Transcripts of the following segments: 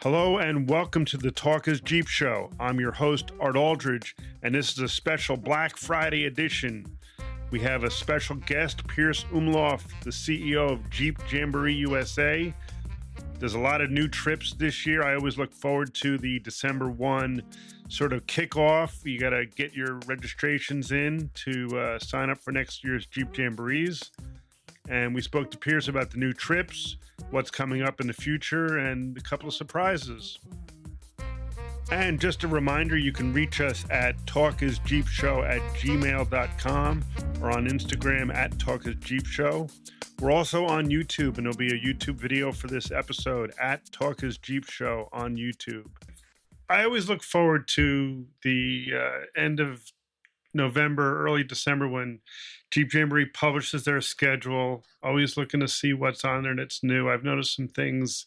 Hello and welcome to the Talk is Jeep Show. I'm your host, Art Aldrich, and this is a special Black Friday edition. We have a special guest, Pearse Umlauf, the CEO of Jeep Jamboree USA. There's a lot of new trips this year. I always look forward to the December 1 sort of kickoff. You got to get your registrations in to sign up for next year's Jeep Jamborees. And we spoke to Pearse about the new trips, what's coming up in the future, and a couple of surprises. And just a reminder, you can reach us at talkisjeepshow@gmail.com or on Instagram at talkisjeepshow. We're also on YouTube, and there'll be a YouTube video for this episode at talkisjeepshow on YouTube. I always look forward to the end of November, early December, when Jeep Jamboree publishes their schedule. Always looking to see what's on there and it's new. I've noticed some things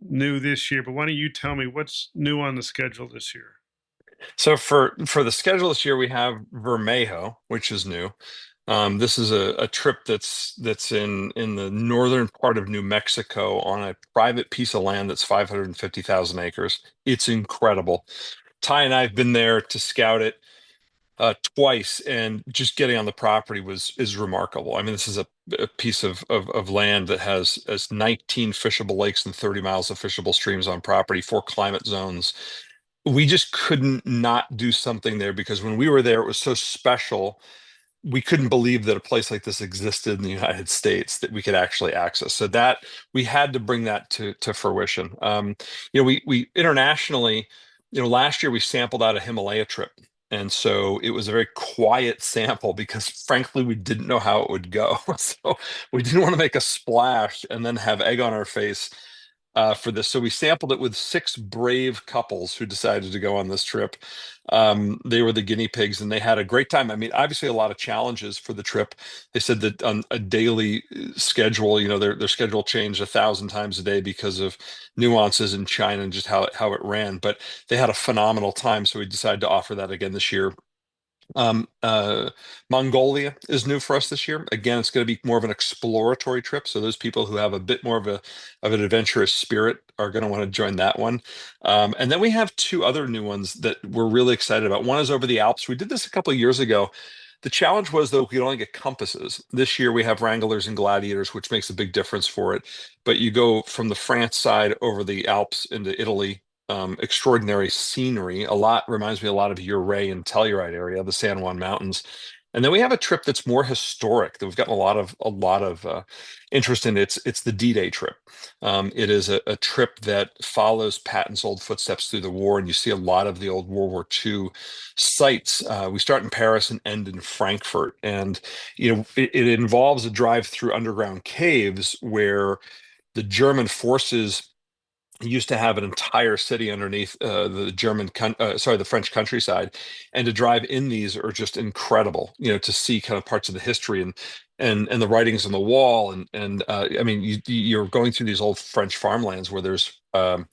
new this year, but why don't you tell me what's new on the schedule this year? So for the schedule this year, we have Vermejo, which is new. This is a trip that's in the northern part of New Mexico on a private piece of land that's 550,000 acres. It's incredible. Ty and I have been there to scout it twice, and just getting on the property is remarkable. I mean, this is a piece of land that has 19 fishable lakes and 30 miles of fishable streams on property, 4 climate zones. We just couldn't not do something there because when we were there, it was so special. We couldn't believe that a place like this existed in the United States that we could actually access. So that we had to bring that to fruition. We internationally, last year we sampled out a Himalaya trip. And so it was a very quiet sample because frankly, we didn't know how it would go. So we didn't want to make a splash and then have egg on our face for this. So we sampled it with 6 brave couples who decided to go on this trip. They were the guinea pigs and they had a great time. I mean, obviously a lot of challenges for the trip. They said that on a daily schedule, their schedule changed 1,000 times a day because of nuances in China and just how it ran. But they had a phenomenal time. So we decided to offer that again this year. Mongolia is new for us this year. Again, it's going to be more of an exploratory trip. So those people who have a bit more of an adventurous spirit are going to want to join that one. And then we have 2 other new ones that we're really excited about. One is over the Alps. We did this a couple of years ago. The challenge was, though, we could only get compasses. This year we have Wranglers and Gladiators, which makes a big difference for it. But you go from the France side over the Alps into Italy. Extraordinary scenery. Reminds me a lot of Uray and Telluride area, the San Juan Mountains. And then we have a trip that's more historic that we've gotten a lot of interest in. It's the D-Day trip. It is a trip that follows Patton's old footsteps through the war, and you see a lot of the old World War II sites. We start in Paris and end in Frankfurt, and it involves a drive through underground caves where the German forces used to have an entire city underneath the French countryside, and to drive in these are just incredible. To see kind of parts of the history and the writings on the wall, and I mean, you're going through these old French farmlands where there's there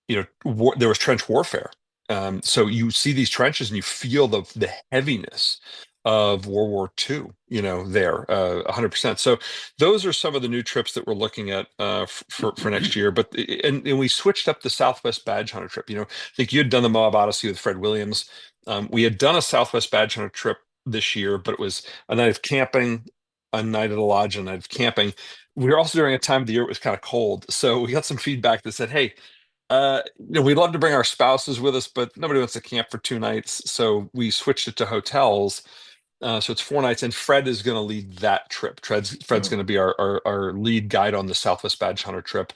was trench warfare. So you see these trenches and you feel the heaviness of World War II, there 100%. So those are some of the new trips that we're looking at for next year. But and we switched up the Southwest Badge Hunter trip. I think you had done the Moab Odyssey with Fred Williams. We had done a Southwest Badge Hunter trip this year, but it was a night of camping, a night at a lodge, and a night of camping. We were also during a time of the year it was kind of cold, so we got some feedback that said, "Hey, we'd love to bring our spouses with us, but nobody wants to camp for 2 nights." So we switched it to hotels. So it's 4 nights, and Fred is going to lead that trip. Fred's going to be our lead guide on the Southwest Badge Hunter trip.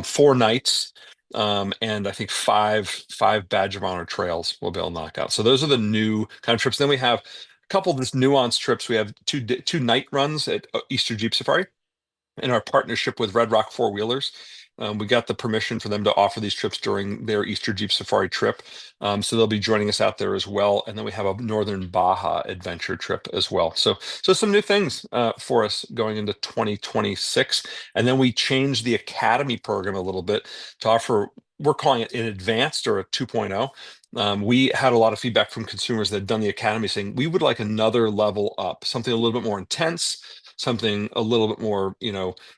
4 nights, and I think five Badge of Honor trails we'll be able to knock out. So those are the new kind of trips. Then we have a couple of just nuanced trips. We have two night runs at Easter Jeep Safari in our partnership with Red Rock Four Wheelers. We got the permission for them to offer these trips during their Easter Jeep Safari trip. So they'll be joining us out there as well. And then we have a Northern Baja adventure trip as well. So some new things for us going into 2026. And then we changed the Academy program a little bit to offer, we're calling it an advanced or a 2.0. We had a lot of feedback from consumers that had done the Academy saying, we would like another level up, something a little bit more intense, something a little bit more,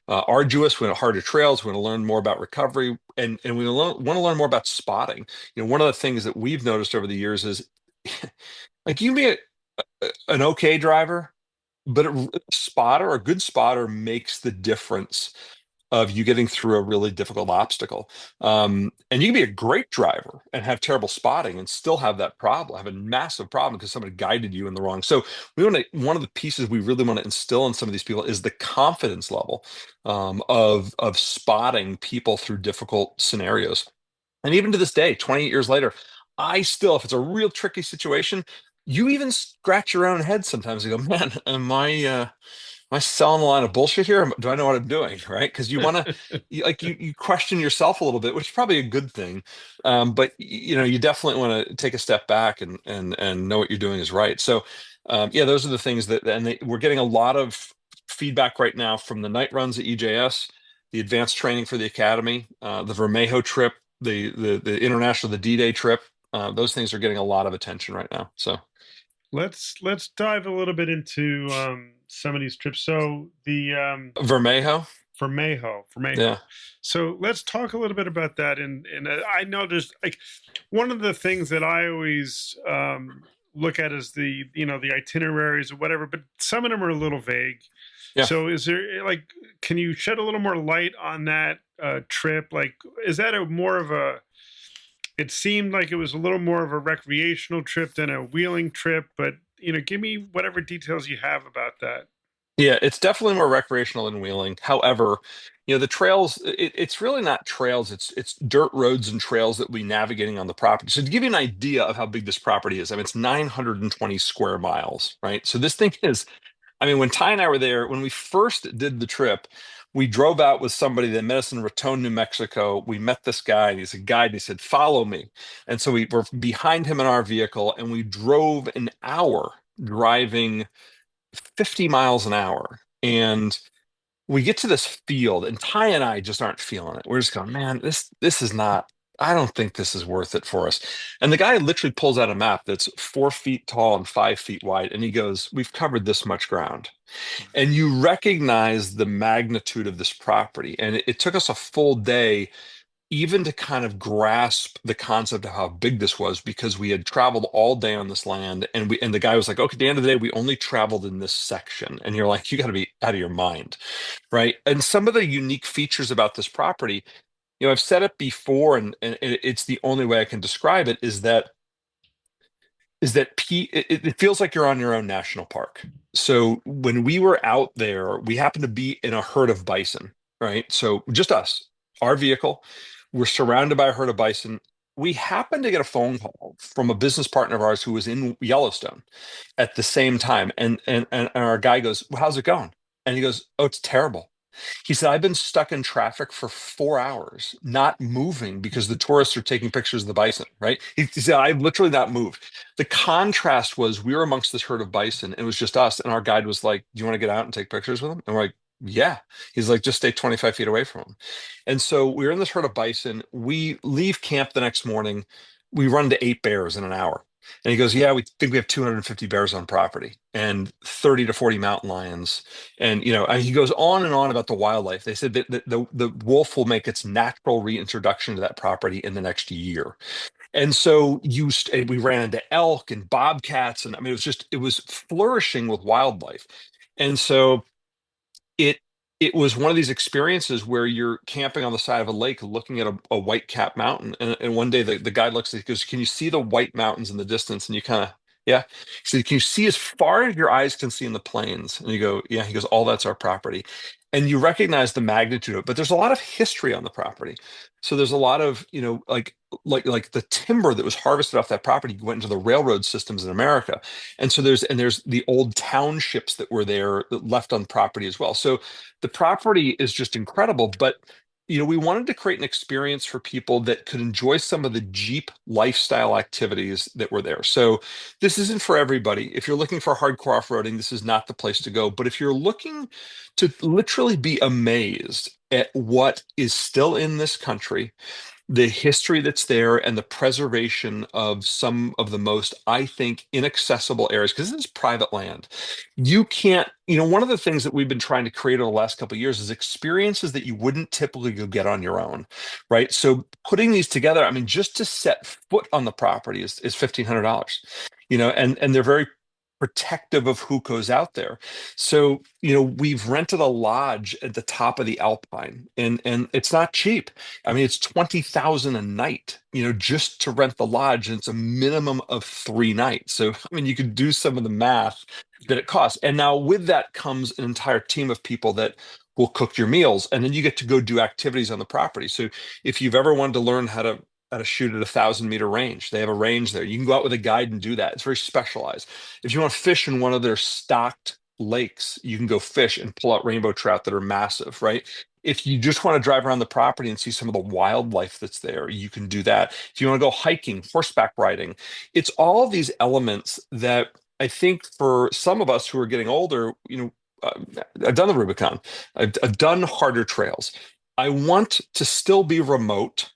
arduous. We want harder trails. We want to learn more about recovery. and we want to learn more about spotting. One of the things that we've noticed over the years is like you can be an okay driver, but a good spotter makes the difference of you getting through a really difficult obstacle. And you can be a great driver and have terrible spotting and still have that problem, have a massive problem because somebody guided you in the wrong. So one of the pieces we really want to instill in some of these people is the confidence level of spotting people through difficult scenarios. And even to this day, 28 years later, I still, if it's a real tricky situation, you even scratch your own head sometimes and go, man, am I selling a lot of bullshit here? Do I know what I'm doing? Right? Because you want to, you question yourself a little bit, which is probably a good thing. But you definitely want to take a step back and know what you're doing is right. So, yeah, those are the things we're getting a lot of feedback right now from the night runs at EJS, the advanced training for the academy, the Vermejo trip, the international, the D-Day trip. Those things are getting a lot of attention right now. So Let's dive a little bit into some of these trips. So the Vermejo, for Mayho. yeah, So let's talk a little bit about that. And I know there's like one of the things that I always look at is the itineraries or whatever, but some of them are a little vague. yeah. So is there like, can you shed a little more light on that trip? Like, is that a more of a, it seemed like it was a little more of a recreational trip than a wheeling trip, but give me whatever details you have about that. Yeah, it's definitely more recreational than wheeling. However, the trails, it's really not trails, it's dirt roads and trails that we navigating on the property. So to give you an idea of how big this property is, I mean, it's 920 square miles, right? So this thing is, I mean, when Ty and I were there, when we first did the trip, we drove out with somebody that met us in Raton, New Mexico. We met this guy, and he's a guide, and he said, "Follow me." And so we were behind him in our vehicle, and we drove an hour driving 50 miles an hour. And we get to this field, and Ty and I just aren't feeling it. We're just going, man, this is not, I don't think this is worth it for us. And the guy literally pulls out a map that's 4 feet tall and 5 feet wide. And he goes, we've covered this much ground. And you recognize the magnitude of this property. And it took us a full day even to kind of grasp the concept of how big this was, because we had traveled all day on this land, and the guy was like, okay, at the end of the day, we only traveled in this section. And you're like, you got to be out of your mind, right? And some of the unique features about this property, I've said it before, and it's the only way I can describe it, it feels like you're on your own national park. So when we were out there, we happened to be in a herd of bison, right? So just us, our vehicle, we're surrounded by a herd of bison. We happened to get a phone call from a business partner of ours who was in Yellowstone at the same time. And our guy goes, well, how's it going? And he goes, oh, it's terrible. He said, I've been stuck in traffic for 4 hours, not moving because the tourists are taking pictures of the bison, right? He said, I've literally not moved. The contrast was we were amongst this herd of bison. It was just us. And our guide was like, do you want to get out and take pictures with them? And we're like, yeah. He's like, just stay 25 feet away from them. And so we were in this herd of bison. We leave camp the next morning. We run into 8 bears in an hour. And he goes, yeah, we think we have 250 bears on property and 30 to 40 mountain lions. And, and he goes on and on about the wildlife. They said that the wolf will make its natural reintroduction to that property in the next year. And so we ran into elk and bobcats. And I mean, it was flourishing with wildlife. And so it it was one of these experiences where you're camping on the side of a lake looking at a white cap mountain, and one day the guy looks at he goes, can you see the white mountains in the distance? And you kind of, yeah, he said, can you see as far as your eyes can see in the plains? And you go, yeah. He goes, all that's our property. And you recognize the magnitude of it, but there's a lot of history on the property. So there's a lot of, like the timber that was harvested off that property went into the railroad systems in America. And so there's the old townships that were there that left on property as well. So the property is just incredible. But we wanted to create an experience for people that could enjoy some of the Jeep lifestyle activities that were there. So this isn't for everybody. If you're looking for hardcore off-roading, this is not the place to go. But if you're looking to literally be amazed at what is still in this country, the history that's there and the preservation of some of the most, I think, inaccessible areas, because this is private land. You can't, one of the things that we've been trying to create over the last couple of years is experiences that you wouldn't typically go get on your own, right? So putting these together, I mean, just to set foot on the property is $1,500, and they're very protective of who goes out there. So, we've rented a lodge at the top of the Alpine, and it's not cheap. I mean, it's 20,000 a night, just to rent the lodge, and it's a minimum of 3 nights. So, I mean, you could do some of the math that it costs. And now with that comes an entire team of people that will cook your meals, and then you get to go do activities on the property. So if you've ever wanted to learn how to shoot at 1,000-meter range, they have a range there. You can go out with a guide and do that. It's very specialized. If you want to fish in one of their stocked lakes, you can go fish and pull out rainbow trout that are massive, right? If you just want to drive around the property and see some of the wildlife that's there, you can do that. If you want to go hiking, horseback riding, it's all of these elements that I think for some of us who are getting older, I've done the Rubicon, I've done harder trails. I want to still be remote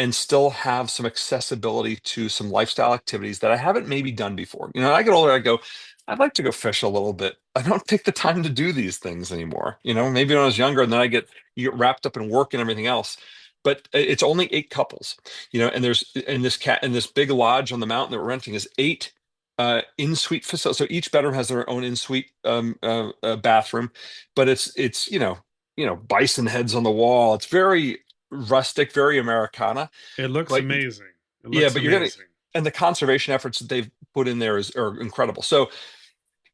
and still have some accessibility to some lifestyle activities that I haven't maybe done before. I get older, I go, I'd like to go fish a little bit. I don't take the time to do these things anymore. Maybe when I was younger, and then you get wrapped up in work and everything else. But it's only 8 couples, and there's in this big lodge on the mountain that we're renting is 8 in-suite facilities. So each bedroom has their own in-suite bathroom, but it's bison heads on the wall. It's very rustic, very Americana. It looks But amazing. It yeah, looks but you're gonna amazing. and the conservation efforts that they've put in there are incredible. So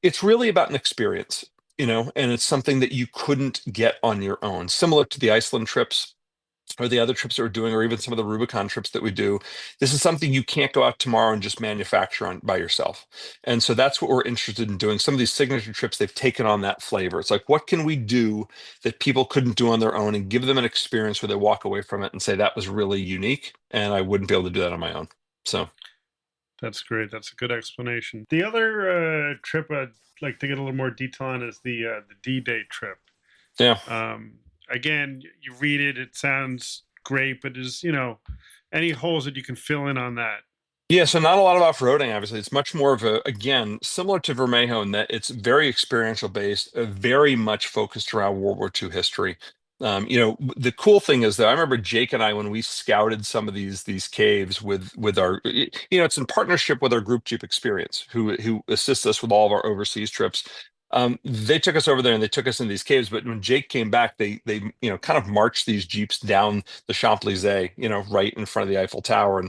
it's really about an experience, and it's something that you couldn't get on your own. Similar to the Iceland trips or the other trips that we're doing, or even some of the Rubicon trips that we do. This is something you can't go out tomorrow and just manufacture on by yourself. And so that's what we're interested in doing. Some of these signature trips, they've taken on that flavor. It's like, what can we do that people couldn't do on their own, and give them an experience where they walk away from it and say, that was really unique, and I wouldn't be able to do that on my own. So, That's great. That's a good explanation. The other trip I'd like to get a little more detail on is the D-Day trip. yeah. Again, you read it, it sounds great, but there's, any holes that you can fill in on that. Yeah, so not a lot of off-roading, obviously. It's much more of again, similar to Vermejo in that it's very experiential based, very much focused around World War II history. The cool thing is that I remember Jake and I, when we scouted some of these caves with our, it's in partnership with our group Jeep Experience, who assists us with all of our overseas trips. They took us over there and they took us in these caves. But when Jake came back, they kind of marched these Jeeps down the Champs-Élysées, right in front of the Eiffel Tower,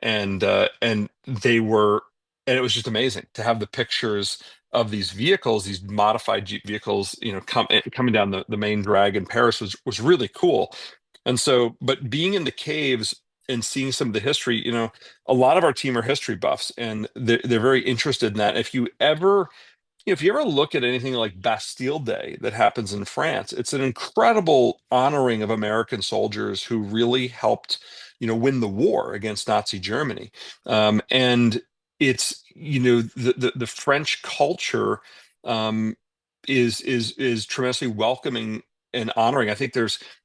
and they were, and it was just amazing to have the pictures of these vehicles, these modified Jeep vehicles, coming down the main drag in Paris was really cool. And so, but being in the caves and seeing some of the history, a lot of our team are history buffs, and they're very interested in that. If you ever look at anything like Bastille Day that happens in France, it's an incredible honoring of American soldiers who really helped, win the war against Nazi Germany. And it's, the French culture is tremendously welcoming and honoring. I think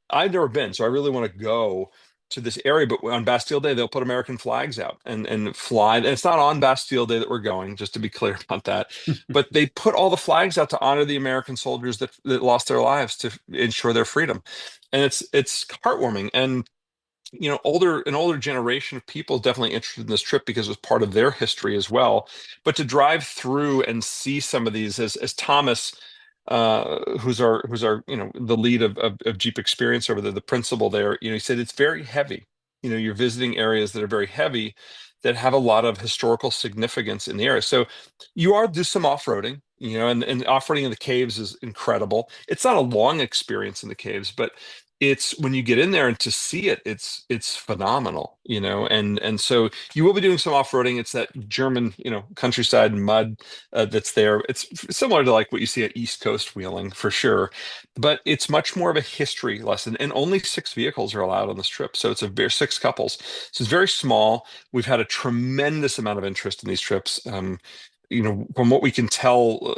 I've never been, so I really want to go to this area. But on Bastille Day, they'll put American flags out and fly. And it's not on Bastille Day that we're going, just to be clear about that. But they put all the flags out to honor the American soldiers that lost their lives to ensure their freedom. And it's heartwarming. And an older generation of people is definitely interested in this trip because it was part of their history as well. But to drive through and see some of these, as Thomas, who's our the lead of Jeep Experience over there, the principal there, he said it's very heavy. You're visiting areas that are very heavy, that have a lot of historical significance in the area. So you are do some off-roading, and off-roading in the caves is incredible. It's not a long experience in the caves, but it's when you get in there and to see it, it's phenomenal, and so you will be doing some off-roading. It's that German, countryside mud that's there. It's similar to like what you see at East Coast wheeling for sure, but it's much more of a history lesson. And only 6 vehicles are allowed on this trip, so it's 6 couples. So it's very small. We've had a tremendous amount of interest in these trips. from what we can tell,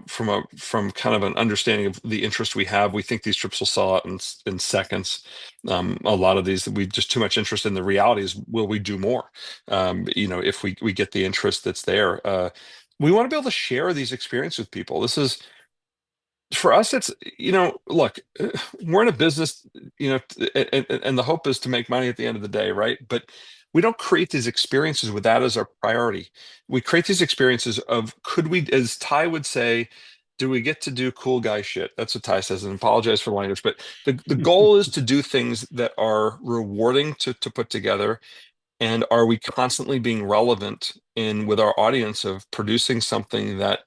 from kind of an understanding of the interest we have, we think these trips will sell out in seconds. A lot of these, we just too much interest in. The reality is, will we do more? If we get the interest that's there, we want to be able to share these experiences with people. This is for us. It's look, we're in a business, and the hope is to make money at the end of the day, right? But we don't create these experiences with that as our priority. We create these experiences of, could we, as Ty would say, do we get to do cool guy shit? That's what Ty says, and apologize for the language, but the goal is to do things that are rewarding to put together. And are we constantly being relevant in with our audience of producing something that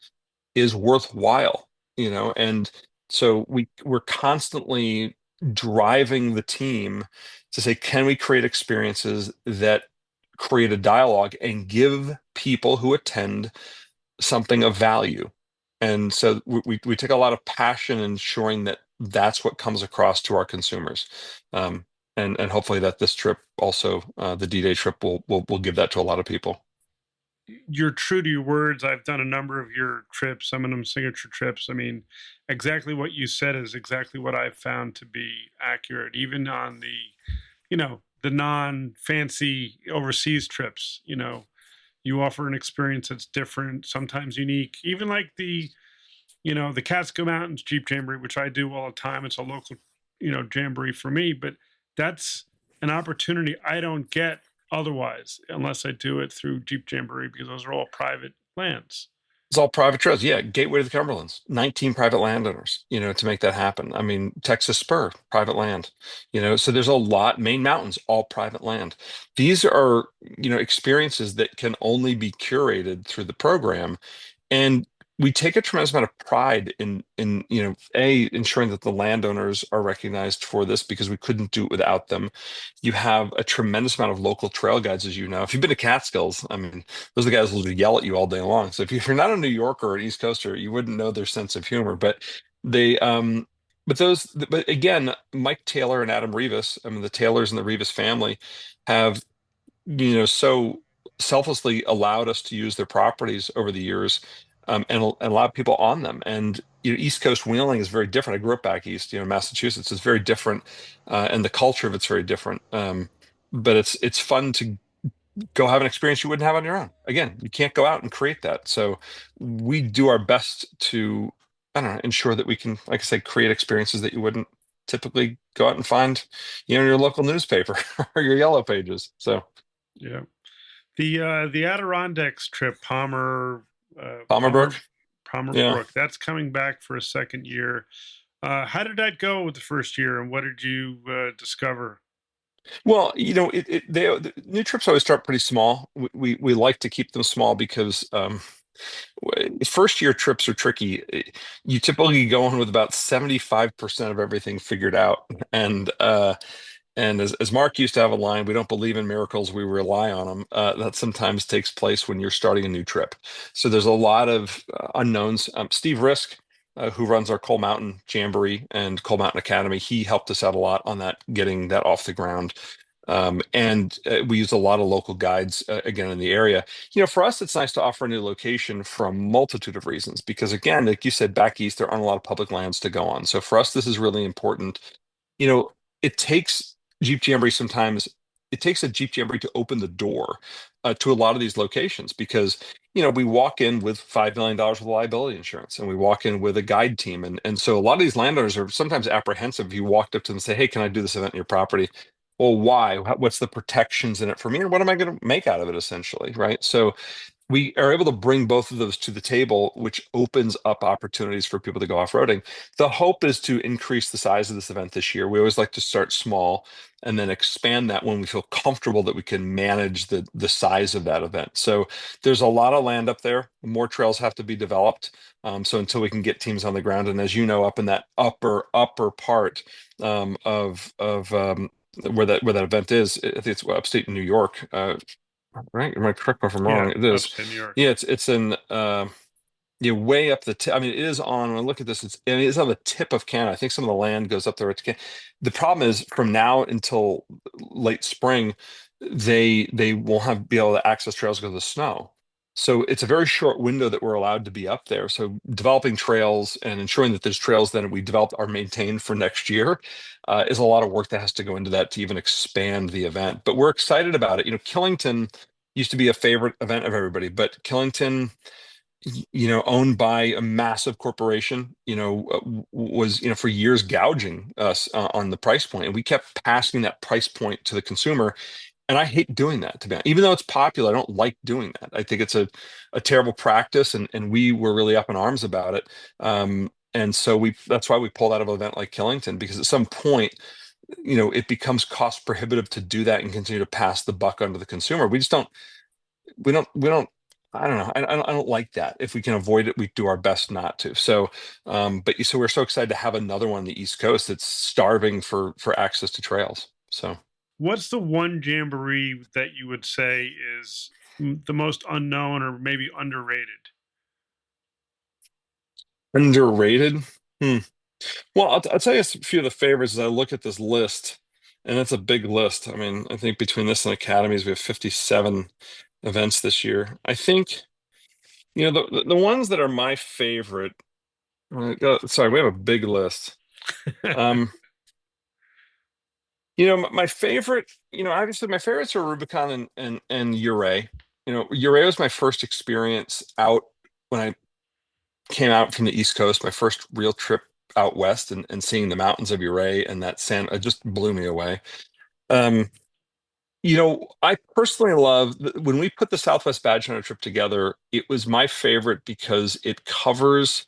is worthwhile, and so we're constantly driving the team to say, can we create experiences that create a dialogue and give people who attend something of value? And so we take a lot of passion in ensuring that that's what comes across to our consumers. And hopefully that this trip also, the D-Day trip, will give that to a lot of people. You're true to your words. I've done a number of your trips, some of them signature trips. I mean, exactly what you said is exactly what I've found to be accurate, even on the non-fancy overseas trips. You offer an experience that's different, sometimes unique, even like the Catskill Mountains Jeep Jamboree, which I do all the time. It's a local, jamboree for me, but that's an opportunity I don't get otherwise unless I do it through Jeep Jamboree because those are all private lands. It's all private trails. Yeah, Gateway to the Cumberlands, 19 private landowners, to make that happen. I mean, Texas Spur, private land, so there's a lot. Main Mountains, all private land. These are, experiences that can only be curated through the program. And we take a tremendous amount of pride in ensuring that the landowners are recognized for this, because we couldn't do it without them. You have a tremendous amount of local trail guides, as you know. If you've been to Catskills, I mean, those are the guys who will yell at you all day long. So if you're not a New Yorker or an East Coaster, you wouldn't know their sense of humor. But they but again, Mike Taylor and Adam Rivas, I mean, the Taylors and the Rivas family have, so selflessly allowed us to use their properties over the years, and allow people on them. And East Coast wheeling is very different. I grew up back east, Massachusetts is very different, and the culture of it's very different. But it's fun to go have an experience you wouldn't have on your own. Again, you can't go out and create that. So we do our best to, I don't know, ensure that we can, like I said, create experiences that you wouldn't typically go out and find, in your local newspaper or your yellow pages. So. Yeah. The Adirondacks trip, Palmer Brook. Palmer Yeah. Brook, that's coming back for a second year. How did that go with the first year, and what did you discover? Well, the new trips always start pretty small. We like to keep them small because first year trips are tricky. You typically go on with about 75% of everything figured out. And as Mark used to have a line, we don't believe in miracles, we rely on them. That sometimes takes place when you're starting a new trip. So there's a lot of unknowns. Steve Risk, who runs our Coal Mountain Jamboree and Coal Mountain Academy, he helped us out a lot on that, getting that off the ground. And we use a lot of local guides, again, in the area. For us, it's nice to offer a new location for a multitude of reasons, because again, like you said, back east, there aren't a lot of public lands to go on. So for us, this is really important. It takes Jeep Jamboree sometimes, it takes a Jeep Jamboree to open the door to a lot of these locations, because we walk in with $5 million worth of liability insurance, and we walk in with a guide team, and so a lot of these landowners are sometimes apprehensive if you walked up to them and say, hey, can I do this event in your property? Well, why? What's the protections in it for me, and what am I going to make out of it, essentially, right? So we are able to bring both of those to the table, which opens up opportunities for people to go off-roading. The hope is to increase the size of this event this year. We always like to start small and then expand that when we feel comfortable that we can manage the size of that event. So there's a lot of land up there. More trails have to be developed. So until we can get teams on the ground, and as you know, up in that upper part of where that event is, I think it's upstate New York. Right? Am I correct me if I'm Yeah, wrong? It is. upstate New York. Yeah, it's in way up the tip. I mean, it is on. When I look at this, it is on the tip of Canada. I think some of the land goes up there. The problem is, from now until late spring, they won't be able to access trails because of the snow. So it's a very short window that we're allowed to be up there. So developing trails and ensuring that those trails that we developed are maintained for next year is a lot of work that has to go into that to even expand the event. But we're excited about it. Killington used to be a favorite event of everybody, but Killington, owned by a massive corporation, was, for years gouging us on the price point, and we kept passing that price point to the consumer. And I hate doing that, to be honest. Even though it's popular, I don't like doing that. I think it's a terrible practice, and we were really up in arms about it. And so that's why we pulled out of an event like Killington, because at some point, it becomes cost prohibitive to do that and continue to pass the buck onto the consumer. We don't. I don't know. I don't like that. If we can avoid it, we do our best not to. So we're so excited to have another one on the East Coast that's starving for access to trails. So. What's the one jamboree that you would say is the most unknown or maybe underrated? Underrated? Hmm. Well, I'll tell you a few of the favorites as I look at this list, and it's a big list. I mean, I think between this and Academies, we have 57 events this year. I think, the ones that are my favorite. Sorry, we have a big list. Um, my favorite, obviously my favorites are Rubicon and Uray. Uray was my first experience out when I came out from the East Coast, my first real trip out west, and seeing the mountains of Uray and that sand, it just blew me away. Um, I personally love when we put the Southwest Badge Hunter trip together, it was my favorite because it covers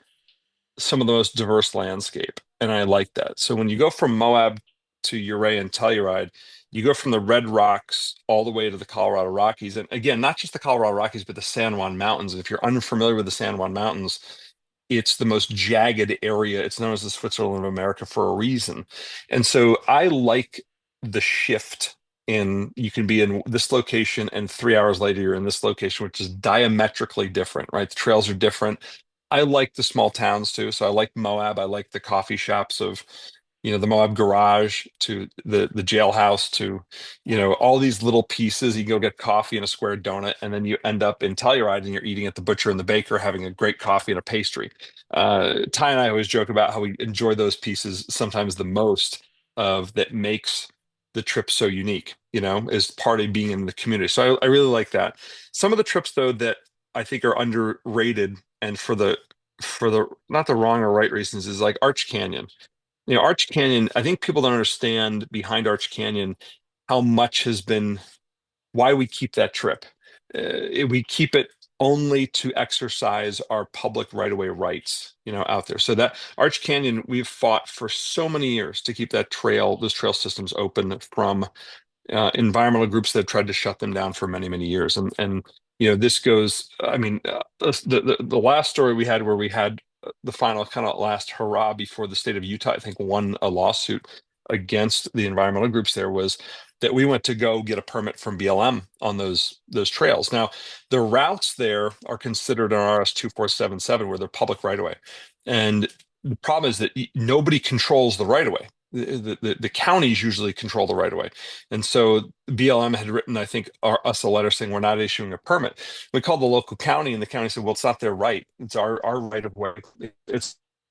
some of the most diverse landscape, and I like that. So when you go from Moab to Uray and Telluride, you go from the Red Rocks all the way to the Colorado Rockies, and again, not just the Colorado Rockies, but the San Juan Mountains. And if you're unfamiliar with the San Juan Mountains, it's the most jagged area. It's known as the Switzerland of America for a reason. And so I like the shift in you can be in this location and 3 hours later you're in this location, which is diametrically different, right? The trails are different. I like the small towns too. So I like Moab. I like the coffee shops of, the Moab Garage to the jailhouse to, all these little pieces. You can go get coffee and a square donut, and then you end up in Telluride and you're eating at the butcher and the baker, having a great coffee and a pastry. Ty and I always joke about how we enjoy those pieces sometimes the most of that makes the trip so unique, is part of being in the community. So I really like that. Some of the trips though that I think are underrated and for the not the wrong or right reasons is like Arch Canyon. Arch Canyon, I think people don't understand behind Arch Canyon how much has been why we keep that trip. We keep it only to exercise our public right-of-way rights, out there. So that Arch Canyon, we've fought for so many years to keep those trail systems open from environmental groups that have tried to shut them down for many, many years. And this goes. I mean, the last story we had where we had the final kind of last hurrah before the state of Utah, I think, won a lawsuit against the environmental groups. There was that we went to go get a permit from BLM on those trails. Now, the routes there are considered an RS 2477 where they're public right of way, and the problem is that nobody controls the right of way. The counties usually control the right of way. And so BLM had written, I think, us a letter saying we're not issuing a permit. We called the local county, and the county said, well, it's not their right. It's our right of way.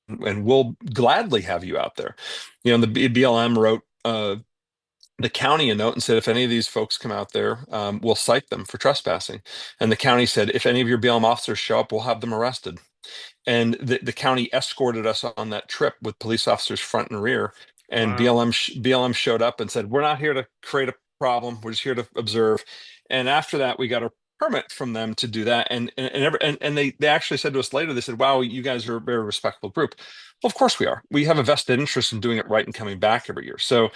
And we'll gladly have you out there. And the BLM wrote the county a note and said, if any of these folks come out there, we'll cite them for trespassing. And the county said, if any of your BLM officers show up, we'll have them arrested. And the county escorted us on that trip with police officers front and rear. And Wow. BLM showed up and said, we're not here to create a problem. We're just here to observe. And after that, we got a permit from them to do that. And they actually said to us later, they said, wow, you guys are a very respectful group. Well, of course we are. We have a vested interest in doing it right and coming back every year. So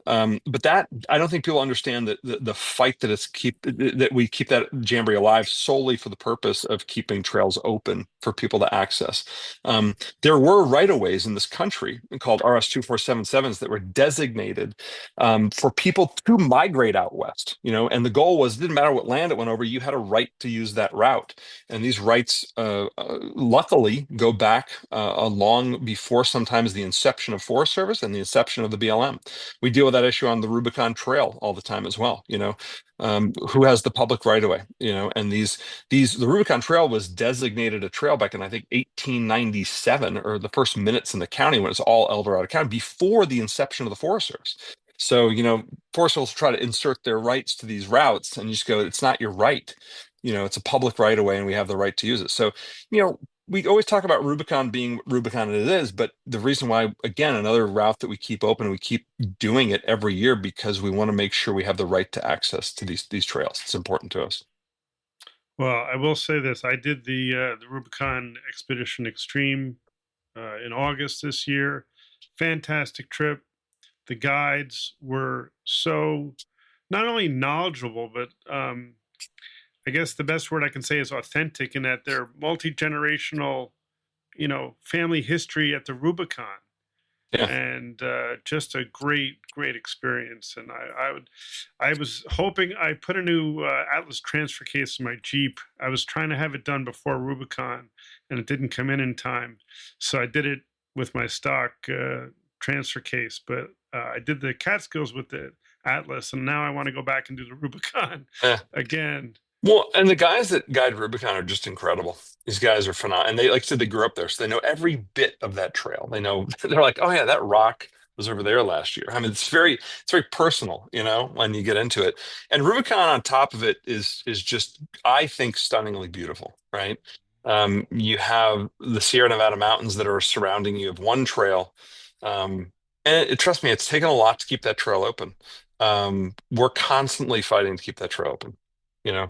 but that I don't think people understand that the fight that we keep that jamboree alive solely for the purpose of keeping trails open for people to access. There were right-of-ways in this country called RS 2477s that were designated for people to migrate out west. And the goal was it didn't matter what land it went over, you had a right to use that route. And these rights, luckily, go back long before sometimes the inception of Forest Service and the inception of the BLM. We deal with with that issue on the Rubicon Trail all the time as well. Who has the public right of way? And the Rubicon Trail was designated a trail back in I think 1897, or the first minutes in the county when it's all El Dorado County before the inception of the Forest Service. So Forest Service try to insert their rights to these routes, and you just go, it's not your right. It's a public right of way, and we have the right to use it. So we always talk about Rubicon being Rubicon, and it is, but the reason why, again, another route that we keep open and we keep doing it every year because we want to make sure we have the right to access to these trails. It's important to us. Well, I will say this: I did the Rubicon Expedition Extreme in August this year. Fantastic trip. The guides were so not only knowledgeable, but I guess the best word I can say is authentic, in that they're multi-generational, family history at the Rubicon, Yeah. and just a great experience. And I was hoping, I put a new Atlas transfer case in my Jeep. I was trying to have it done before Rubicon, and it didn't come in time, so I did it with my stock transfer case. But I did the Catskills with the Atlas, and now I want to go back and do the Rubicon Yeah. again. Well, and the guys that guide Rubicon are just incredible. These guys are phenomenal. And they, like I said, they grew up there, so they know every bit of that trail. They know, they're like, oh yeah, that rock was over there last year. I mean, it's very personal, when you get into it. And Rubicon on top of it is just, I think, stunningly beautiful, right? You have the Sierra Nevada mountains that are surrounding you. You have one trail. And trust me, it's taken a lot to keep that trail open. We're constantly fighting to keep that trail open,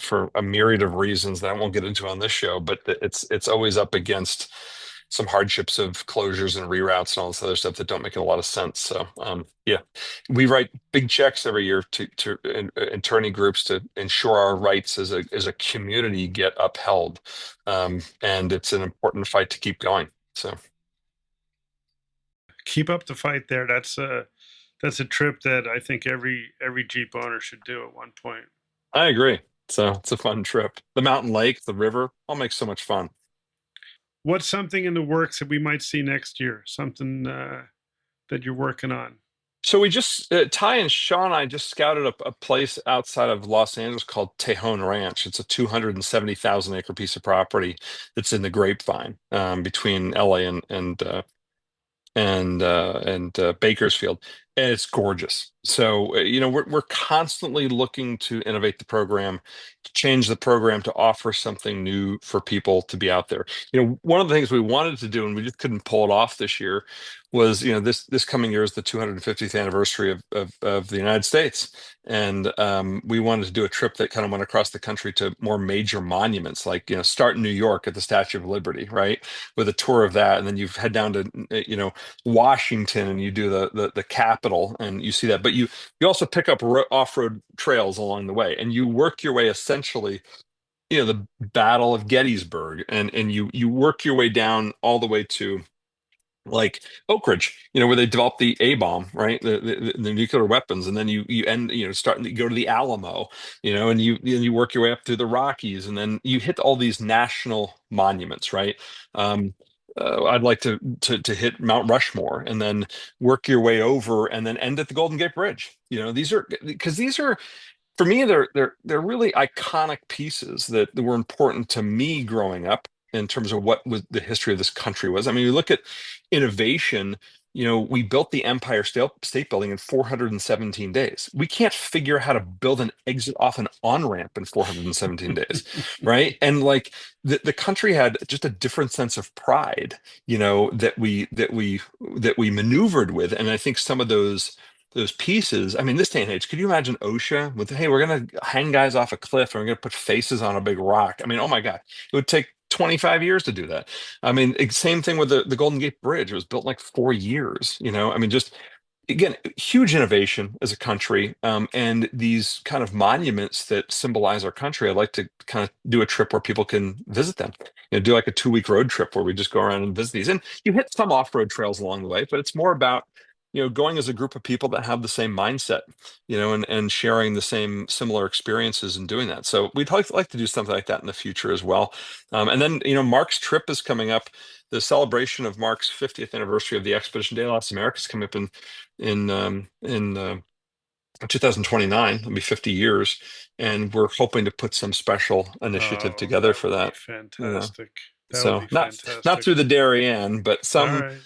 for a myriad of reasons that I won't get into on this show, but it's always up against some hardships of closures and reroutes and all this other stuff that don't make a lot of sense. So yeah, we write big checks every year to attorney groups to ensure our rights as a community get upheld, and it's an important fight to keep going. So Keep up the fight there. That's a trip that I think every Jeep owner should do at one point. I agree. So it's a fun trip. The mountain lake, the river, all makes so much fun. What's something in the works that we might see next year? Something that you're working on? So we just Ty and Sean and I just scouted a place outside of Los Angeles called Tejon Ranch. It's a 270,000 acre piece of property that's in the Grapevine, between LA and Bakersfield, and it's gorgeous. So we're constantly looking to innovate the program, to change the program, to offer something new for people to be out there. One of the things we wanted to do and we just couldn't pull it off this year was, this coming year is the 250th anniversary of the United States, and we wanted to do a trip that kind of went across the country to more major monuments, like start in New York at the Statue of Liberty, right, with a tour of that, and then you head down to Washington, and you do the Capitol, and you see that. But you also pick up off-road trails along the way, and you work your way essentially, the Battle of Gettysburg, and you work your way down all the way to like Oak Ridge, where they developed the A bomb, right? The nuclear weapons, and then you end, start you go to the Alamo, and you work your way up through the Rockies, and then you hit all these national monuments, right? Um, I'd like to hit Mount Rushmore, and then work your way over, and then end at the Golden Gate Bridge. These are for me, they're really iconic pieces that were important to me growing up in terms of what was the history of this country was. I mean, you look at innovation. We built the Empire State Building in 417 days. We can't figure out how to build an exit off an on-ramp in 417 days, right? And like the country had just a different sense of pride, that we maneuvered with. And I think some of those pieces, I mean, this day and age, could you imagine OSHA with, hey, we're going to hang guys off a cliff and we're going to put faces on a big rock? I mean, oh my God, it would take 25 years to do that. I mean, same thing with the Golden Gate Bridge. It was built in like 4 years, I mean, just again, huge innovation as a country. And these kind of monuments that symbolize our country, I'd like to kind of do a trip where people can visit them. Do like a 2-week road trip where we just go around and visit these. And you hit some off-road trails along the way, but it's more about going as a group of people that have the same mindset, and sharing the same similar experiences and doing that. So we'd like to do something like that in the future as well. And then, Mark's trip is coming up. The celebration of Mark's 50th anniversary of the Expedition de las Americas coming up in 2029, it'll be 50 years, and we're hoping to put some special initiative Oh, together that for would be that. You know, fantastic. That would so be not fantastic. through the Darien, but All some right.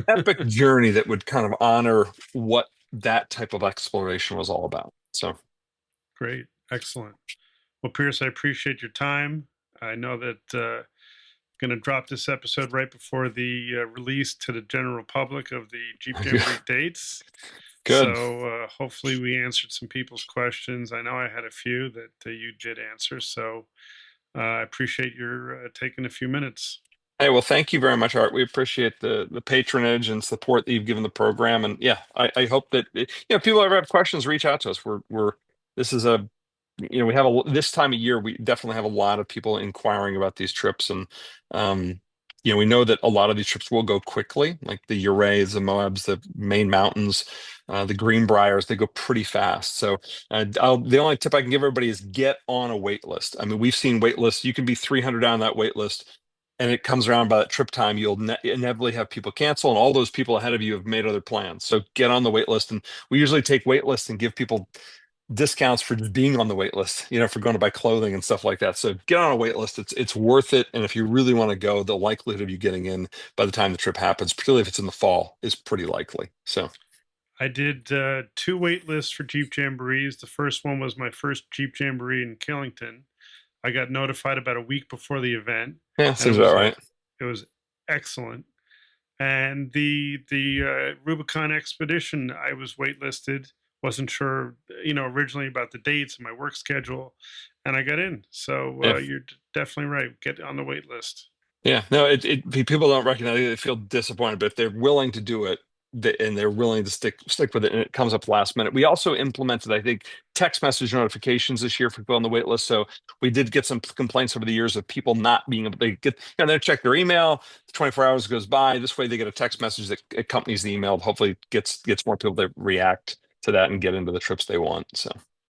epic journey that would kind of honor what that type of exploration was all about. So Great. Excellent. Well, Pearse, I appreciate your time. I know that going to drop this episode right before the release to the general public of the Jeep Jamboree dates. good. So hopefully we answered some people's questions. I know I had a few that you did answer. So I appreciate your taking a few minutes. Hey, well, thank you very much, Art. We appreciate the patronage and support that you've given the program. And yeah, I hope that people ever have questions, reach out to us. We're this is a we have this time of year we definitely have a lot of people inquiring about these trips, and um, we know that a lot of these trips will go quickly, like the Urays, the Moabs, the Main Mountains, the Greenbriers. They go pretty fast. So the only tip I can give everybody is get on a wait list. I mean, we've seen wait lists. You can be 300 down that wait list, and it comes around by that trip time, you'll inevitably have people cancel, and all those people ahead of you have made other plans. So get on the wait list, and we usually take wait lists and give people discounts for just being on the wait list, for going to buy clothing and stuff like that. So get on a wait list. It's worth it. And if you really want to go, the likelihood of you getting in by the time the trip happens, particularly if it's in the fall, is pretty likely. So I did two wait lists for Jeep Jamborees. The first one was my first Jeep Jamboree in Killington. I got notified about a week before the event, yeah, and seems about right. it was excellent. And the Rubicon expedition, I was waitlisted. Wasn't sure, originally about the dates and my work schedule, and I got in. So Yeah. you're definitely right. Get on the wait list. Yeah, no, people don't recognize it. They feel disappointed, but if they're willing to do it, and they're willing to stick with it, and it comes up last minute. We also implemented, I think, text message notifications this year for people on the wait list. So we did get some complaints over the years of people not being able to get, they check their email. 24 hours goes by. This way, they get a text message that accompanies the email. Hopefully, gets more people to react to that and get into the trips they want. So.